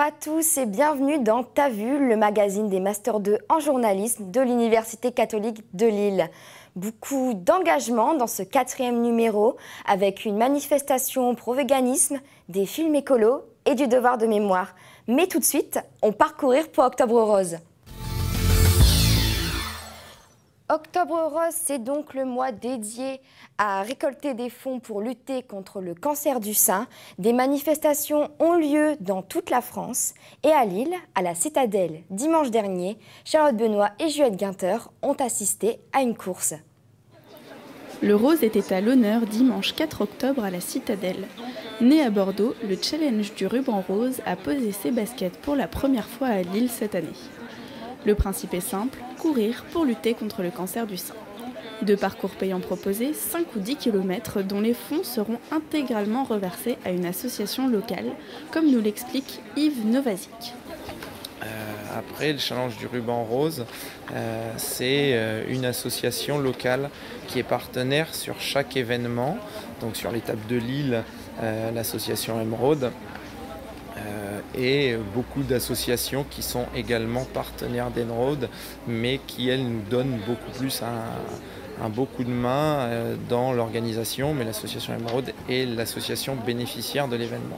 à tous et bienvenue dans T'as vu, le magazine des Master 2 en journalisme de l'Université catholique de Lille. Beaucoup d'engagement dans ce 4e numéro avec une manifestation pro-véganisme, des films écolos et du devoir de mémoire. Mais tout de suite, on part courir pour Octobre Rose. Octobre Rose, c'est donc le mois dédié à récolter des fonds pour lutter contre le cancer du sein. Des manifestations ont lieu dans toute la France et à Lille, à la Citadelle, dimanche dernier, Charlotte Benoît et Juliette Guinter ont assisté à une course. Le rose était à l'honneur dimanche 4 octobre à la Citadelle. Né à Bordeaux, le challenge du ruban rose a posé ses baskets pour la première fois à Lille cette année. Le principe est simple, courir pour lutter contre le cancer du sein. 2 parcours payants proposés, 5 ou 10 km dont les fonds seront intégralement reversés à une association locale, comme nous l'explique Yves Novazic. Après, le challenge du ruban rose, c'est une association locale qui est partenaire sur chaque événement. Donc sur l'étape de Lille, l'association Emeraude, et beaucoup d'associations qui sont également partenaires d'Emeraude, mais qui, elles, nous donnent beaucoup plus un beau coup de main dans l'organisation. Mais l'association Emeraude est l'association bénéficiaire de l'événement.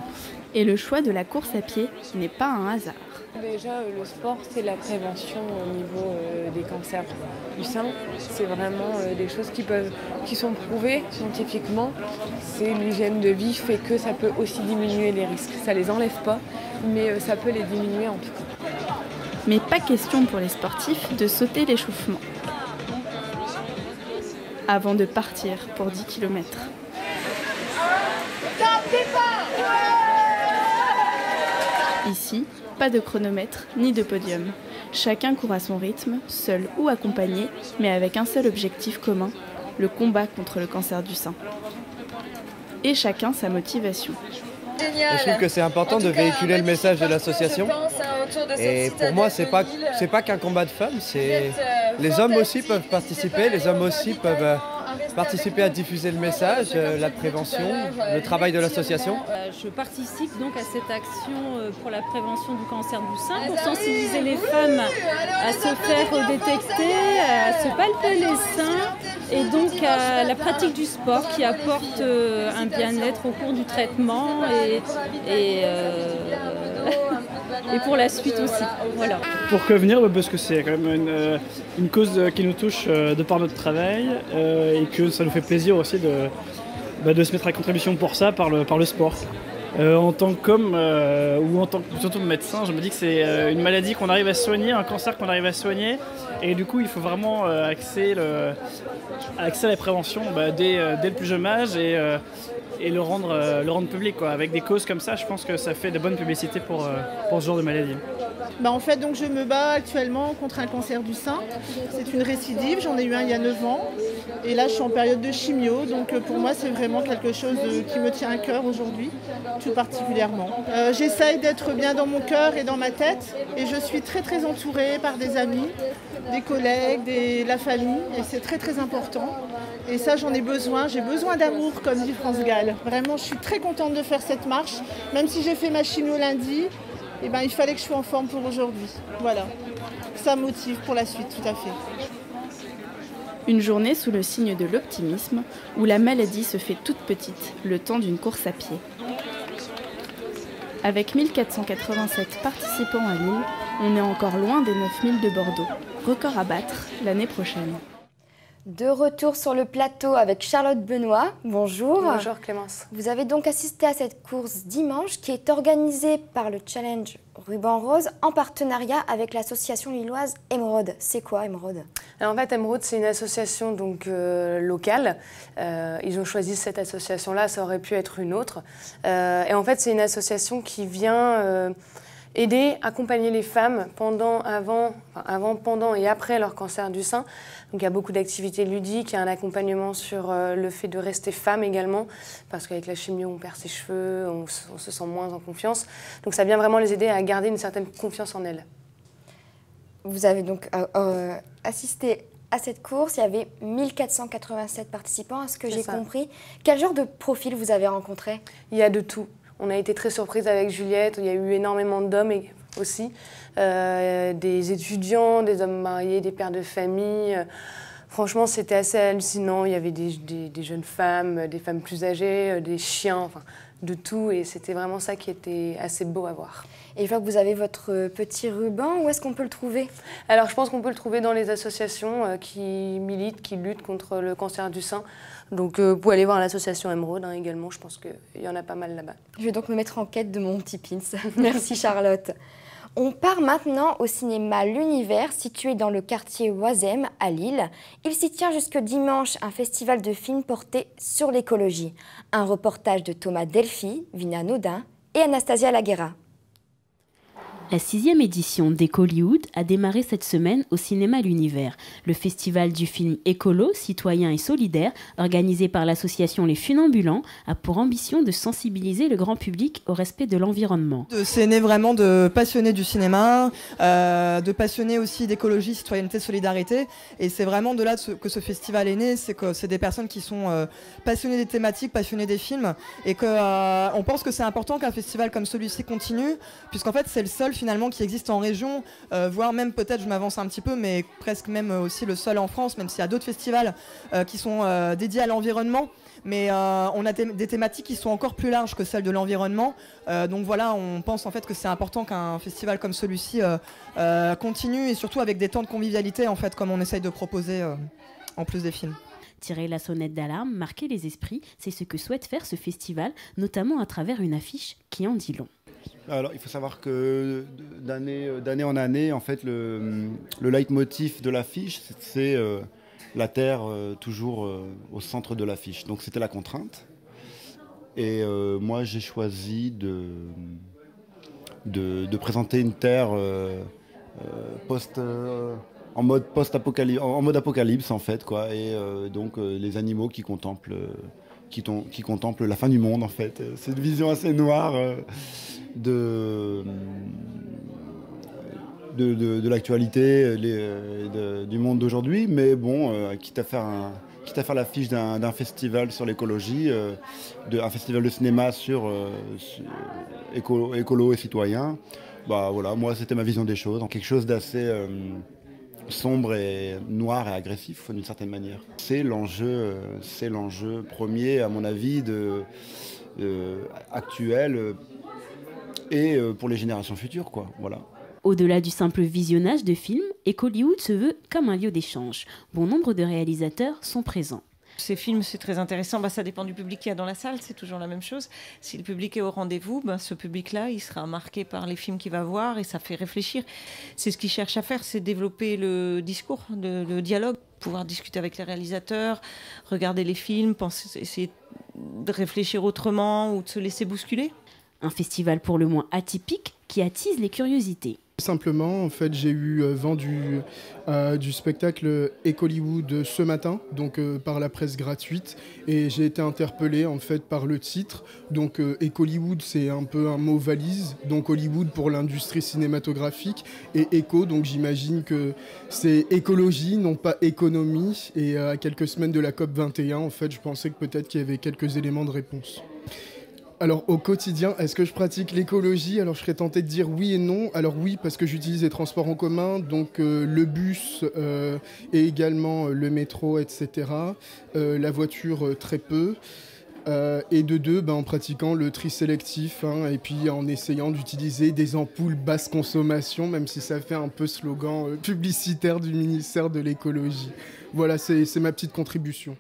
Et le choix de la course à pied n'est pas un hasard. Déjà, le sport, c'est la prévention au niveau des cancers du sein. C'est vraiment des choses qui sont prouvées scientifiquement. C'est l'hygiène de vie fait que ça peut aussi diminuer les risques. Ça les enlève pas, mais ça peut les diminuer en tout cas. Mais pas question pour les sportifs de sauter l'échauffement. Avant de partir pour 10 km. Ici, pas de chronomètre ni de podium. Chacun court à son rythme, seul ou accompagné, mais avec un seul objectif commun, le combat contre le cancer du sein. Et chacun sa motivation. Et je trouve que c'est important de véhiculer le message de l'association. Et pour moi, c'est pas qu'un combat de femmes, les hommes aussi peuvent participer, les hommes aussi peuvent participer à diffuser le message, la prévention, le travail de l'association. Je participe donc à cette action pour la prévention du cancer du sein, pour sensibiliser les femmes à se faire détecter, à se palper les seins et donc à la pratique du sport qui apporte un bien-être au cours du traitement et pour la suite aussi. Voilà. Pourquoi venir ? Parce que c'est quand même une cause qui nous touche de par notre travail et que ça nous fait plaisir aussi de se mettre à contribution pour ça par le sport. En tant qu'homme ou en tant que surtout médecin, je me dis que c'est une maladie qu'on arrive à soigner, un cancer qu'on arrive à soigner, et du coup il faut vraiment axer la prévention dès le plus jeune âge et le rendre public, quoi. Avec des causes comme ça, je pense que ça fait de bonnes publicités pour ce genre de maladie. En fait, donc, je me bats actuellement contre un cancer du sein. C'est une récidive, j'en ai eu un il y a 9 ans. Et là, je suis en période de chimio. Donc pour moi, c'est vraiment quelque chose qui me tient à cœur aujourd'hui, tout particulièrement. J'essaye d'être bien dans mon cœur et dans ma tête. Et je suis très très entourée par des amis, des collègues, la famille. Et c'est très très important. Et ça, j'en ai besoin. J'ai besoin d'amour, comme dit France Gall. Vraiment, je suis très contente de faire cette marche. Même si j'ai fait ma chimio lundi, il fallait que je sois en forme pour aujourd'hui. Voilà. Ça motive pour la suite, tout à fait. Une journée sous le signe de l'optimisme, où la maladie se fait toute petite, le temps d'une course à pied. Avec 1487 participants à Lille, on est encore loin des 9000 de Bordeaux. Record à battre l'année prochaine. De retour sur le plateau avec Charlotte Benoît. Bonjour. Bonjour Clémence. Vous avez donc assisté à cette course dimanche qui est organisée par le Challenge Ruban Rose en partenariat avec l'association lilloise Emeraude. C'est quoi Emeraude ? Alors en fait, Emeraude, c'est une association donc, locale. Ils ont choisi cette association-là, ça aurait pu être une autre. Et en fait, c'est une association qui vient aider, accompagner les femmes avant, pendant et après leur cancer du sein. Donc il y a beaucoup d'activités ludiques, il y a un accompagnement sur le fait de rester femme également, parce qu'avec la chimio, on perd ses cheveux, on se sent moins en confiance. Donc ça vient vraiment les aider à garder une certaine confiance en elles. Vous avez donc assisté à cette course, il y avait 1487 participants, à ce que j'ai compris. Quel genre de profil vous avez rencontré ? Il y a de tout. On a été très surprise avec Juliette, il y a eu énormément d'hommes aussi, des étudiants, des hommes mariés, des pères de famille. Franchement, c'était assez hallucinant. Il y avait des jeunes femmes, des femmes plus âgées, des chiens, enfin, de tout. Et c'était vraiment ça qui était assez beau à voir. Et je vois que vous avez votre petit ruban. Où est-ce qu'on peut le trouver? Alors, je pense qu'on peut le trouver dans les associations qui militent, qui luttent contre le cancer du sein. Donc, vous pouvez aller voir l'association Émeraude également. Je pense qu'il y en a pas mal là-bas. Je vais donc me mettre en quête de mon petit pins. Merci Charlotte. On part maintenant au cinéma L'Univers, situé dans le quartier Oisem, à Lille. Il s'y tient jusque dimanche un festival de films porté sur l'écologie. Un reportage de Thomas Delphi, Vina Naudin et Anastasia Laguerra. La 6e édition d'Écoliwood a démarré cette semaine au cinéma L'Univers. Le festival du film écolo, citoyen et solidaire, organisé par l'association Les Funambulants, a pour ambition de sensibiliser le grand public au respect de l'environnement. C'est né vraiment de passionnés du cinéma, de passionnés aussi d'écologie, citoyenneté, solidarité. Et c'est vraiment de là que ce festival est né, c'est que c'est des personnes qui sont passionnées des thématiques, passionnées des films. Et qu'on pense que c'est important qu'un festival comme celui-ci continue, puisqu'en fait c'est le seul finalement qui existe en région, voire même peut-être, je m'avance un petit peu, mais presque même aussi le seul en France, même s'il y a d'autres festivals qui sont dédiés à l'environnement. Mais on a des thématiques qui sont encore plus larges que celles de l'environnement. Donc voilà, on pense en fait que c'est important qu'un festival comme celui-ci continue, et surtout avec des temps de convivialité en fait, comme on essaye de proposer en plus des films. Tirer la sonnette d'alarme, marquer les esprits, c'est ce que souhaite faire ce festival, notamment à travers une affiche qui en dit long. Alors, il faut savoir que d'année en année, en fait, le leitmotiv de l'affiche, c'est la Terre toujours au centre de l'affiche. Donc, c'était la contrainte. Et moi, j'ai choisi de présenter une Terre en mode apocalypse, en fait, quoi. Et donc, les animaux qui contemplent la fin du monde, en fait. C'est une vision assez noire de l'actualité du monde d'aujourd'hui, mais bon, quitte à faire l'affiche d'un festival sur l'écologie, un festival de cinéma sur écolo et citoyen, bah voilà, moi c'était ma vision des choses, quelque chose d'assez sombre et noir et agressif d'une certaine manière. C'est l'enjeu premier, à mon avis, actuel et pour les générations futures, quoi. Voilà. Au-delà du simple visionnage de films, Écoliwood se veut comme un lieu d'échange. Bon nombre de réalisateurs sont présents. Ces films, c'est très intéressant. Ça dépend du public qu'il y a dans la salle, c'est toujours la même chose. Si le public est au rendez-vous, ce public-là, il sera marqué par les films qu'il va voir et ça fait réfléchir. C'est ce qu'il cherche à faire, c'est développer le discours, le dialogue, pouvoir discuter avec les réalisateurs, regarder les films, essayer de réfléchir autrement ou de se laisser bousculer. Un festival pour le moins atypique qui attise les curiosités. Simplement, en fait, j'ai eu vent du spectacle Écoliwood ce matin, donc par la presse gratuite, et j'ai été interpellé en fait par le titre. Donc Écoliwood, c'est un peu un mot valise, donc Hollywood pour l'industrie cinématographique, et éco, donc j'imagine que c'est écologie, non pas économie. Et à quelques semaines de la COP21, en fait, je pensais que peut-être qu'il y avait quelques éléments de réponse. Alors au quotidien, est-ce que je pratique l'écologie? Alors je serais tenté de dire oui et non. Alors oui, parce que j'utilise les transports en commun, donc le bus et également le métro, etc. La voiture, très peu. Et de deux, en pratiquant le tri sélectif, et puis en essayant d'utiliser des ampoules basse consommation, même si ça fait un peu slogan publicitaire du ministère de l'écologie. Voilà, c'est ma petite contribution.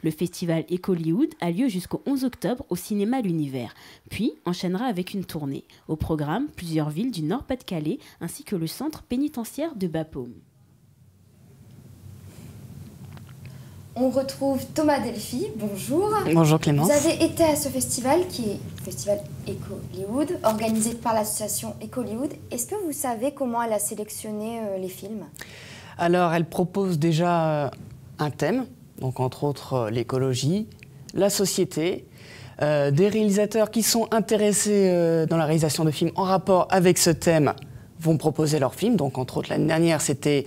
Le festival Écoliwood a lieu jusqu'au 11 octobre au cinéma L'Univers, puis enchaînera avec une tournée. Au programme, plusieurs villes du Nord-Pas-de-Calais ainsi que le centre pénitentiaire de Bapaume. On retrouve Thomas Delphi, bonjour. Bonjour Clémence. Vous avez été à ce festival qui est le festival Écoliwood, organisé par l'association Écoliwood. Est-ce que vous savez comment elle a sélectionné les films? Alors elle propose déjà un thème. Donc entre autres l'écologie, la société, des réalisateurs qui sont intéressés dans la réalisation de films en rapport avec ce thème vont proposer leurs films. Donc, entre autres, l'année dernière, c'était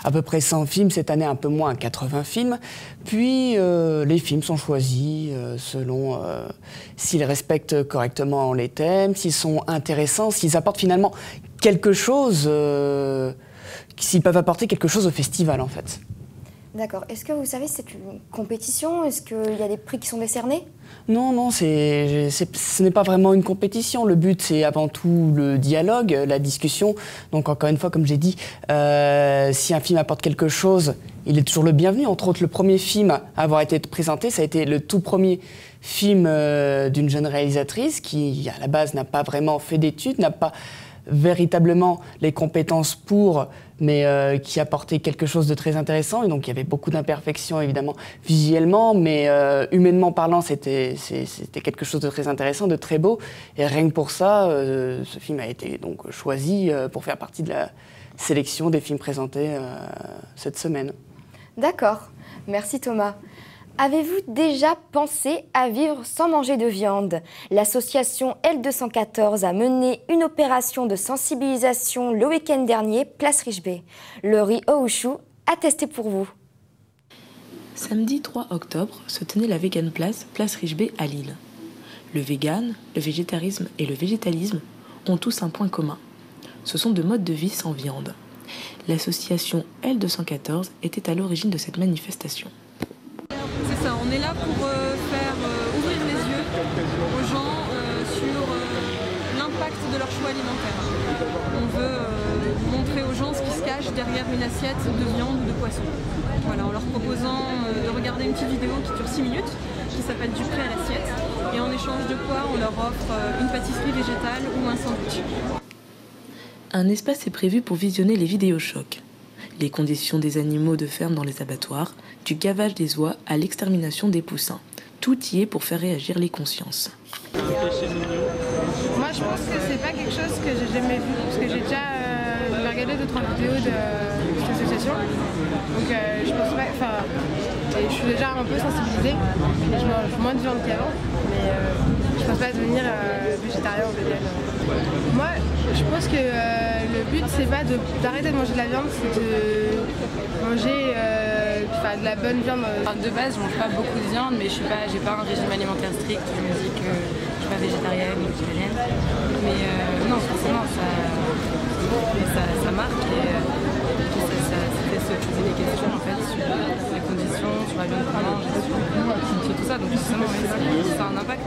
à peu près 100 films. Cette année, un peu moins, 80 films. Puis, les films sont choisis selon s'ils respectent correctement les thèmes, s'ils sont intéressants, s'ils apportent finalement quelque chose, s'ils peuvent apporter quelque chose au festival, en fait. D'accord. Est-ce que vous savez si c'est une compétition? Est-ce qu'il y a des prix qui sont décernés? Non, non, ce n'est pas vraiment une compétition. Le but, c'est avant tout le dialogue, la discussion. Donc, encore une fois, comme j'ai dit, si un film apporte quelque chose, il est toujours le bienvenu. Entre autres, le premier film à avoir été présenté, ça a été le tout premier film d'une jeune réalisatrice qui, à la base, n'a pas vraiment fait d'études, n'a pas véritablement les compétences pour, mais qui apportait quelque chose de très intéressant. Et donc il y avait beaucoup d'imperfections évidemment visuellement, mais humainement parlant, c'était quelque chose de très intéressant, de très beau. Et rien que pour ça, ce film a été donc choisi pour faire partie de la sélection des films présentés cette semaine. D'accord, merci Thomas. Avez-vous déjà pensé à vivre sans manger de viande? L'association L214 a mené une opération de sensibilisation le week-end dernier, place Richebé. Laurie Ouchou a testé pour vous. Samedi 3 octobre se tenait la Vegan Place, place Richebé à Lille. Le vegan, le végétarisme et le végétalisme ont tous un point commun. Ce sont deux modes de vie sans viande. L'association L214 était à l'origine de cette manifestation. C'est ça, on est là pour faire ouvrir les yeux aux gens sur l'impact de leur choix alimentaire. On veut montrer aux gens ce qui se cache derrière une assiette de viande ou de poisson. Voilà, en leur proposant de regarder une petite vidéo qui dure 6 minutes, qui s'appelle Du prêt à l'assiette, et en échange de quoi on leur offre une pâtisserie végétale ou un sandwich. Un espace est prévu pour visionner les vidéos chocs. Les conditions des animaux de ferme dans les abattoirs, du gavage des oies à l'extermination des poussins. Tout y est pour faire réagir les consciences. Moi je pense que c'est pas quelque chose que j'ai jamais vu, parce que j'ai déjà regardé 2-3 vidéos de cette association. Donc je pense pas, enfin, je suis déjà un peu sensibilisée, et je mange moins de viande qu'avant, mais je pense pas devenir végétarien ou végane. Moi je pense que le but c'est pas d'arrêter de manger de la viande, c'est de manger de la bonne viande. De base je mange pas beaucoup de viande, mais j'ai pas un régime alimentaire strict qui me dit que je suis pas végétarienne ou végétarienne. Mais non, forcément ça marque et ça fait se poser des questions en fait sur les conditions, sur la viande qu'on mange, sur tout ça. Donc forcément ça a un impact.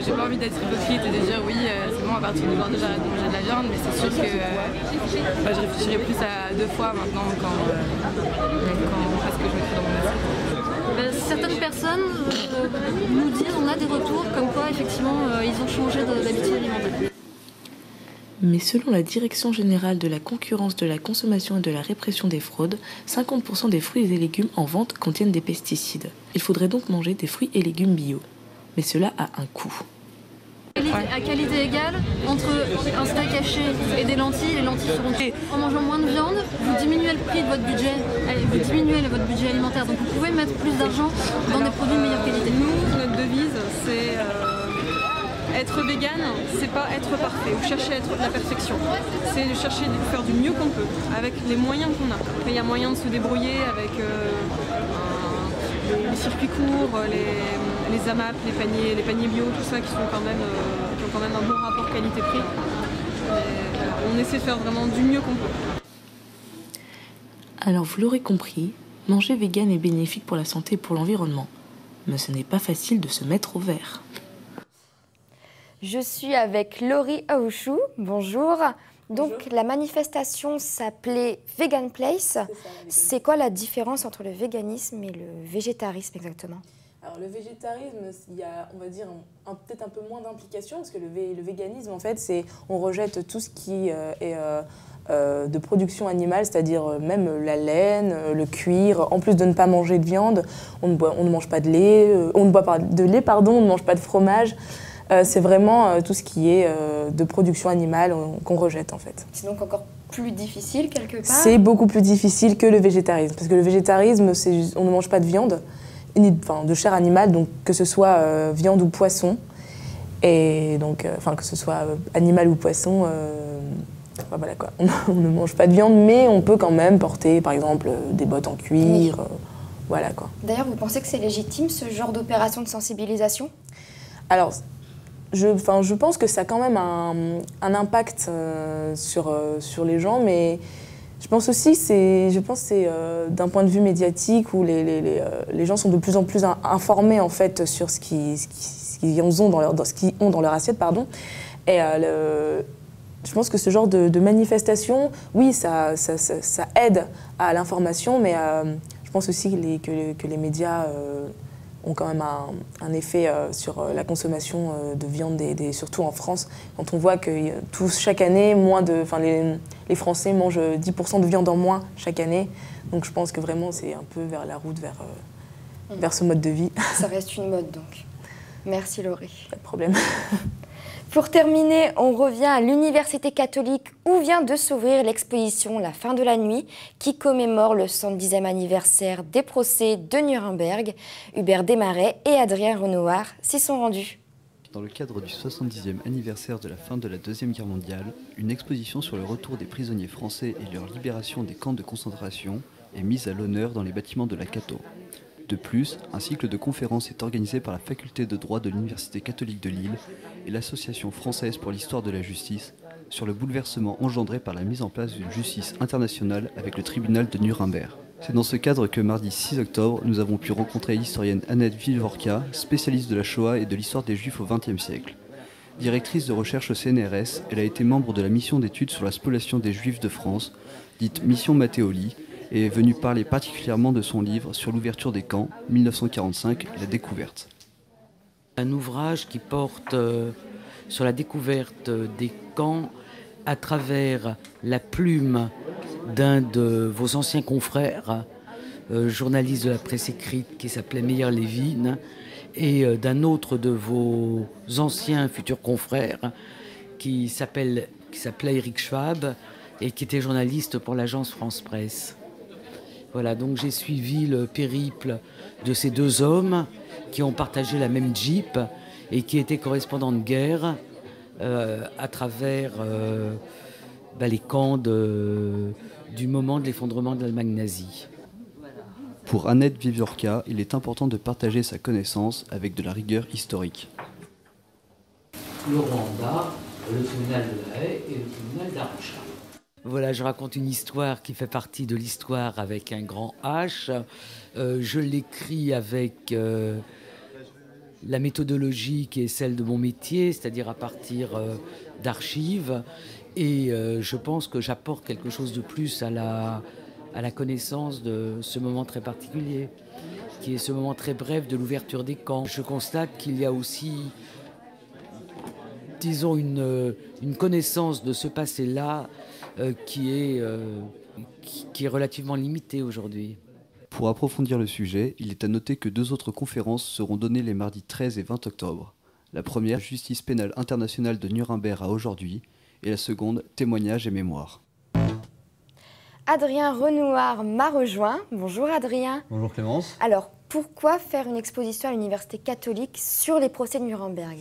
J'ai pas envie d'être hypocrite et de dire oui c'est bon à partir d'aujourd'hui j'arrête de manger de la viande, mais c'est sûr que je réfléchirai plus à 2 fois maintenant quand est-ce que je mettrai dans mon assiette. Certaines personnes nous disent, on a des retours comme quoi effectivement ils ont changé d'habitude alimentaire. Mais selon la Direction générale de la concurrence, de la consommation et de la répression des fraudes, 50% des fruits et légumes en vente contiennent des pesticides. Il faudrait donc manger des fruits et légumes bio. Mais cela a un coût. À qualité égale, entre un steak haché et des lentilles, les lentilles seront... En mangeant moins de viande, vous diminuez le prix de votre budget, vous diminuez votre budget alimentaire, donc vous pouvez mettre plus d'argent dans des produits de meilleure qualité. Nous, notre devise, c'est être vegan, c'est pas être parfait ou chercher à être de la perfection. C'est chercher de faire du mieux qu'on peut, avec les moyens qu'on a. Après, il y a moyen de se débrouiller avec les circuits courts, les AMAP, les paniers bio, tout ça qui ont quand même un bon rapport qualité-prix. On essaie de faire vraiment du mieux qu'on peut. Alors vous l'aurez compris, manger vegan est bénéfique pour la santé et pour l'environnement. Mais ce n'est pas facile de se mettre au vert. Je suis avec Laurie Ouchou, bonjour. Donc la manifestation s'appelait Vegan Place. C'est quoi la différence entre le véganisme et le végétarisme exactement? Alors le végétarisme, il y a, on va dire, peut-être un peu moins d'implication, parce que le véganisme, en fait, on rejette tout ce qui est de production animale, c'est-à-dire même la laine, le cuir. En plus de ne pas manger de viande, on ne mange pas de lait, on ne ne mange pas de fromage. C'est vraiment tout ce qui est de production animale qu'on rejette en fait. C'est donc encore plus difficile quelque part? C'est beaucoup plus difficile que le végétarisme, parce que le végétarisme, on ne mange pas de viande, ni de chair animale, donc que ce soit viande ou poisson, et donc que ce soit animal ou poisson, Enfin, voilà quoi, on ne mange pas de viande, mais on peut quand même porter par exemple des bottes en cuir, voilà quoi. D'ailleurs, vous pensez que c'est légitime ce genre d'opération de sensibilisation? Alors, je pense que ça a quand même un impact sur les gens, mais je pense aussi c'est d'un point de vue médiatique où les gens sont de plus en plus informés en fait sur ce qu'ils ont dans leur assiette, pardon. Et je pense que ce genre de manifestation, oui, ça aide à l'information, mais je pense aussi que les médias ont quand même un effet sur la consommation de viande, surtout en France, quand on voit que chaque année, les Français mangent 10% de viande en moins chaque année. Donc je pense que vraiment c'est un peu vers la route, vers ce mode de vie. Ça reste une mode donc. Merci Laurie. Pas de problème. Pour terminer, on revient à l'Université catholique où vient de s'ouvrir l'exposition La fin de la nuit qui commémore le 110e anniversaire des procès de Nuremberg. Hubert Desmarais et Adrien Renoir s'y sont rendus. Dans le cadre du 70e anniversaire de la fin de la Deuxième Guerre mondiale, une exposition sur le retour des prisonniers français et leur libération des camps de concentration est mise à l'honneur dans les bâtiments de la Cato. De plus, un cycle de conférences est organisé par la faculté de droit de l'Université catholique de Lille et l'Association française pour l'histoire de la justice sur le bouleversement engendré par la mise en place d'une justice internationale avec le tribunal de Nuremberg. C'est dans ce cadre que mardi 6 octobre, nous avons pu rencontrer l'historienne Annette Vivorka, spécialiste de la Shoah et de l'histoire des Juifs au XXe siècle. Directrice de recherche au CNRS, elle a été membre de la mission d'études sur la spoliation des Juifs de France, dite Mission Matteoli, et est venue parler particulièrement de son livre sur l'ouverture des camps, 1945, la découverte. Un ouvrage qui porte sur la découverte des camps à travers la plume d'un de vos anciens confrères, journaliste de la presse écrite qui s'appelait Meyer Levin, et d'un autre de vos anciens futurs confrères qui s'appelait Eric Schwab et qui était journaliste pour l'agence France Presse. Voilà, donc j'ai suivi le périple de ces deux hommes qui ont partagé la même Jeep et qui étaient correspondants de guerre à travers les camps du moment de l'effondrement de l'Allemagne nazie. Pour Annette Vivorka, il est important de partager sa connaissance avec de la rigueur historique. Le Rwanda, le tribunal de La Haye et le tribunal d'Arusha. Voilà, je raconte une histoire qui fait partie de l'histoire avec un grand H. Je l'écris avec la méthodologie qui est celle de mon métier, c'est-à-dire à partir d'archives. Et je pense que j'apporte quelque chose de plus à la connaissance de ce moment très particulier, qui est ce moment très bref de l'ouverture des camps. Je constate qu'il y a aussi, disons, une connaissance de ce passé-là qui est relativement limitée aujourd'hui. Pour approfondir le sujet, il est à noter que deux autres conférences seront données les mardis 13 et 20 octobre. La première, Justice pénale internationale de Nuremberg à aujourd'hui, et la seconde, Témoignages et mémoire. Adrien Renoir m'a rejoint. Bonjour Adrien. Bonjour Clémence. Alors, pourquoi faire une exposition à l'Université catholique sur les procès de Nuremberg ?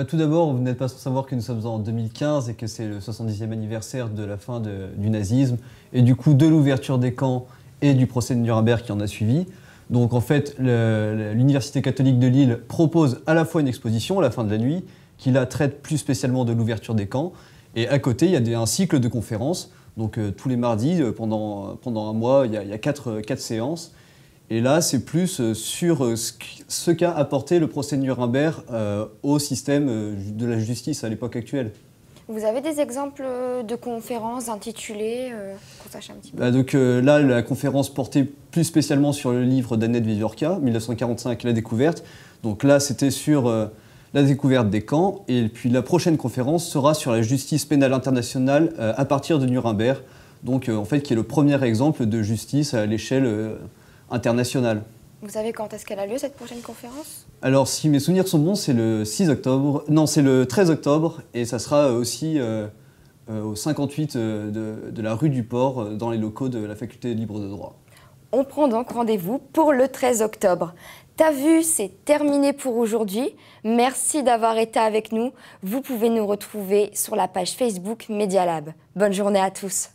Tout d'abord, vous n'êtes pas sans savoir que nous sommes en 2015 et que c'est le 70e anniversaire de la fin du nazisme et du coup de l'ouverture des camps et du procès de Nuremberg qui en a suivi. Donc en fait, l'Université catholique de Lille propose à la fois une exposition à la fin de la nuit qui là traite plus spécialement de l'ouverture des camps et à côté il y a un cycle de conférences. Donc tous les mardis, pendant un mois, il y a quatre séances. Et là, c'est plus sur ce qu'a apporté le procès de Nuremberg au système de la justice à l'époque actuelle. Vous avez des exemples de conférences intitulées, qu'on sache un petit peu Donc là, la conférence portait plus spécialement sur le livre d'Annette Vivorka, 1945, La découverte. Donc là, c'était sur la découverte des camps. Et puis la prochaine conférence sera sur la justice pénale internationale à partir de Nuremberg. Donc en fait, qui est le premier exemple de justice à l'échelle internationale. Vous savez quand est-ce qu'elle a lieu, cette prochaine conférence ? Alors, si mes souvenirs sont bons, c'est le 6 octobre. Non, c'est le 13 octobre. Et ça sera aussi au 58 de la rue du Port, dans les locaux de la faculté libre de droit. On prend donc rendez-vous pour le 13 octobre. T'as vu, c'est terminé pour aujourd'hui. Merci d'avoir été avec nous. Vous pouvez nous retrouver sur la page Facebook Media Lab. Bonne journée à tous.